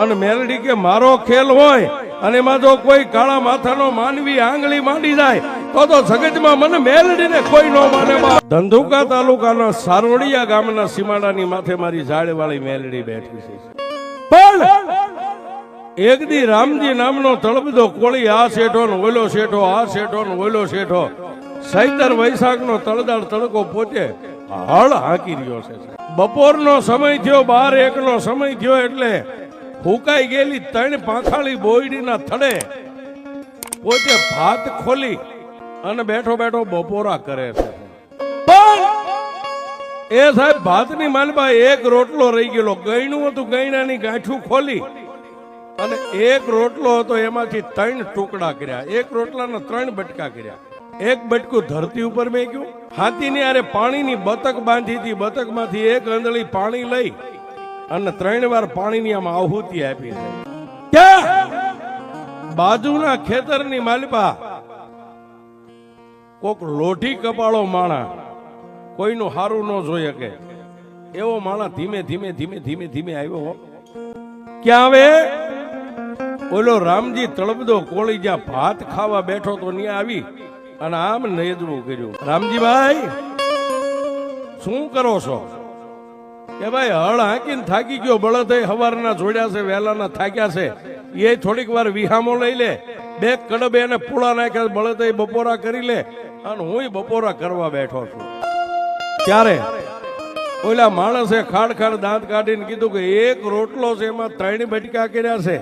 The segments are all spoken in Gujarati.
અને મેલડી કે મારો ખેલ હોય અને એમાં જો કોઈ કાળા માથાનો માનવી આંગળી માંડી જાય તો જગતમાં મને મેલડીને કોઈ ન માને. ધંધુકા તાલુકાના સારોડિયા ગામના સીમાડાની માથે મારી ઝાડવાળી મેલડી બેઠી છે. પણ એક દી રામજી નામનો તળબદો કોળી આ શેઠો ને ઓલો શેઠો, આ શેઠો ને ઓલો શેઠો, સૈતર વૈશાખનો તળદાળ તડકો પોતે હળ હાંકી રહ્યો છે. બપોરનો સમય થયો, 12-1 નો સમય થયો એટલે ફૂંકાઈ ગયેલી 3 પાંખાળી બોયડીના થડે પોતે ભાત ખોલી અને બેઠો બેઠો બપોરા કરે છે. પણ એ સાહેબ ભાતની માલમાં એક રોટલો રહી ગયેલો, ગયણું હતું, ગયણાની ગાંઠું ખોલી અને એક રોટલો હતો એમાંથી 3 ટુકડા કર્યા. એક રોટલાના 3 બટકા કર્યા. એક બટકું ધરતી ઉપર મેક્યું, હાથીની આરે પાણીની બતક બાંધી હતી, બતકમાંથી એક અંદળી પાણી લઈ અને 3 વાર પાણીની આમ આહુતિ આપી છે. બાજુના ખેતરની માલપા કોક લોઢી કપાળો માણા, કોઈનું હારું ન જોઈ શકે એવો માણા ધીમે ધીમે ધીમે ધીમે ધીમે આવ્યો. ક્યાં આવે? ઓલો રામજી તળબદો કોળી જ્યાં ભાત ખાવા બેઠો તો ત્યાં આવી અને આમ નેજવું કર્યું. રામજીભાઈ શું કરો છો? કે ભાઈ હળ હાંકીને થાકી ગયો, બળદ હવારના જોડ્યા છે, વહેલાના થાક્યા છે, એ થોડીક વાર વિહામો લઈ લે, 2 કડબ એને પૂળા નાખ્યા, બળદ બપોરા કરી લે અને હું બપોરા કરવા બેઠો છું. ત્યારે ઓલા માણસે ખાડ ખાડ દાંત કાઢીને કીધું કે એક રોટલો છે એમાં 3 બટકા કર્યા છે,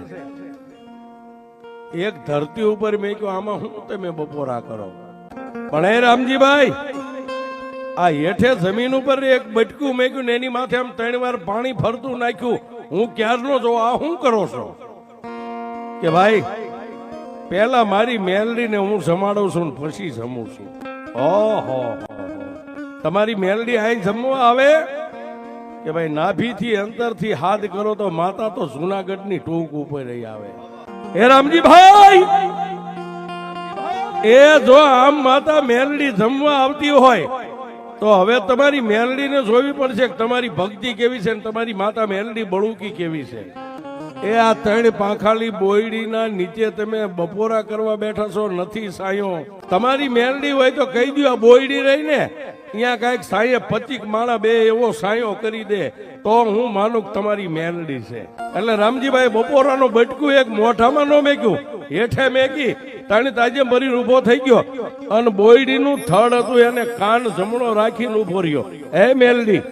એક ધરતી ઉપર મેં કહ્યું આમાં હું તમે બપોરા કરો. પણ એ રામજીભાઈ આ હેઠે જમીન ઉપર એક બટકું મેક્યું ને એની માથે આમ 3 વાર પાણી ફરતું નાખ્યું, હું ક્યારનો જો આ શું કરો છો? કે ભાઈ પેલા મારી મેલડીને હું જમાડું છું ને પછી જમું છું. ઓહો, તમારી મેલડી આઈ જમવા આવે? કે ભાઈ નાભીથી અંતરથી હાથ કરો તો માતા તો જુનાગઢની ટૂંક ઉપર રહી આવે. હે રામજીભાઈ, એ જો આમ માતા મેલડી જમવા આવતી હોય તો હવે તમારી મેલડીને જોવી પડશે કે તમારી ભક્તિ કેવી છે ને તમારી માતા મેલડી બળુકી કેવી છે. એ આ 3 પાંખાળી બોયડીના નીચે તમે બપોરા કરવા બેઠા છો, નથી સાયો. તમારી મેલડી હોય તો કહી દો આ બોયડી રહી ને અહીંયા કઈક સાયે 25 માણા બે એવો સાયો કરી દે તો હું માનું કે તમારી મેલડી છે. એટલે રામજીભાઈ બપોરાનો બટકું એક મોઢામાં ન મેક્યું, હેઠે મેકી તાણે તાજે ભરીને ઉભો થઈ ગયો અને બોયડીનું થડ હતું એને કાન જમણો રાખીને ઉભો રહ્યો. હે મેલડી,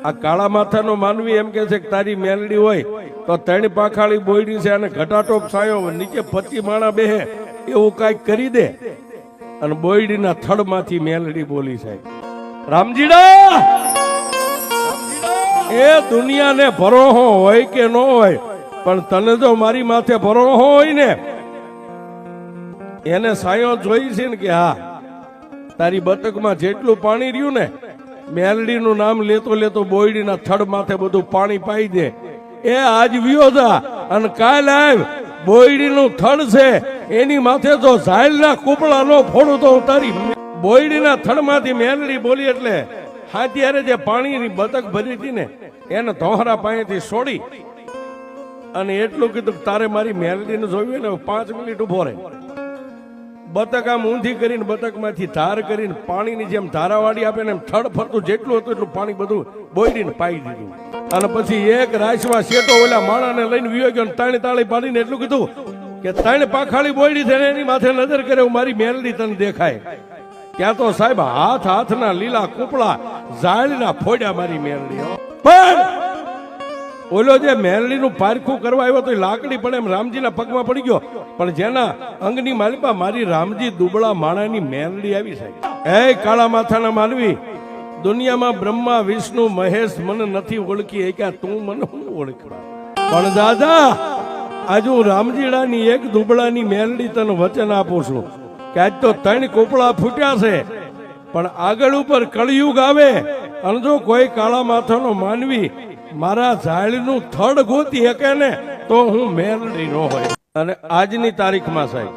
આ કાળા માથાનો માનવી એમ કે છે કે તારી મેલડી હોય તો 3 પાંખાળી બોયડી છે અને ઘટાટોપ સાયો નીચે 25 માણા બેહે એવું કાંઈક કરી દે. અને બોયડીના થડમાંથી મેલડી બોલી છે, રામજીડા, એ દુનિયાને ભરોહો હોય કે ન હોય પણ તને જો મારી માથે ભરોહો હોય ને એને સાયો જોઈ છે ને કે હા તારી બતકમાં જેટલું પાણી રહ્યું ને મેલડીનું નામ લેતો લેતો બોયડીના થડ માથે બધું પાણી પાઈ દે. એ આજ વિયો જા અને કાલ આવ, બોયડીનું થડ છે એની માથે જો ઝાલના કૂપળા નો ફોડું તો તારી બોયડીના થડમાંથી મેલડી બોલી. એટલે હાથિયારે જે પાણીની બતક ભરી હતી ને એને ધોહરા પાસેથી છોડી અને એટલું કીધું તારે મારી મેલડીને જોવી ને 5 મિનિટ ઉભો રહે. બતક આમ ઊંધી કરીને બતકમાંથી ધાર કરીને પાણીની જેમ ધારાવાળી આપે ને એમ થડ ફરતું જેટલું હતું એટલું પાણી બધું બોયડીને પાઈ દીધું. અને પછી એક રાશમાં શેઠો ઓલા માણાને લઈને વિયો ગયો ને 3 તાળી પાડીને એટલું કીધું કે 3 પાંખાળી બોયડી છે એની માથે નજર કરે મારી મેલડી તને દેખાય. ત્યાં તો સાહેબ હાથના લીલા કૂપળા ઝાડના ફોડ્યા મારી મેલડી. પણ ઓલો જે મેલડીનું પારખું કરવા આવ્યો તો લાકડી પડે એમ રામજીના પગમાં પડી ગયો. પણ જેના અંગની માલિપા મારી રામજી દુબળા માણાની મેલડી આવી છે. એ કાળા માથાના માનવી, દુનિયામાં બ્રહ્મા વિષ્ણુ મહેશ મને નથી ઓળખી શક્યા, તું મને હું ઓળખવા? પણ દાદા આજ હું રામજીડાની એક દુબળાની મેલડી તને વચન આપું છું કે આજ તો 3 કોપળા ફૂટ્યા છે પણ આગળ ઉપર કળિયુગ આવે અને જો કોઈ કાળા માથાનો માનવી મારા ઝાડનું થડ ગોતી શકે ને તો હું મેલડી ન હોય. અને આજની તારીખમાં સાહેબ,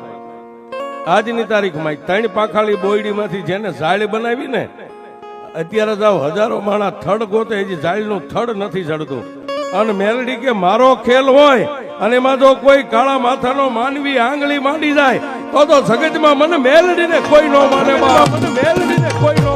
આજની તારીખમાં 3 પાંખાળી બોયડીમાંથી જેને ઝાડ બનાવી ને અત્યારે જાવ હજારો માણા થડ ગોતે, હજી ઝાડનું થડ નથી ચડતું. અને મેલડી કે મારો ખેલ હોય અને એમાં જો કોઈ કાળા માથાનો માનવી આંગળી માંડી જાય તો જગતમાં મને મેલડીને કોઈ ન માને, મને મેલડીને કોઈ ન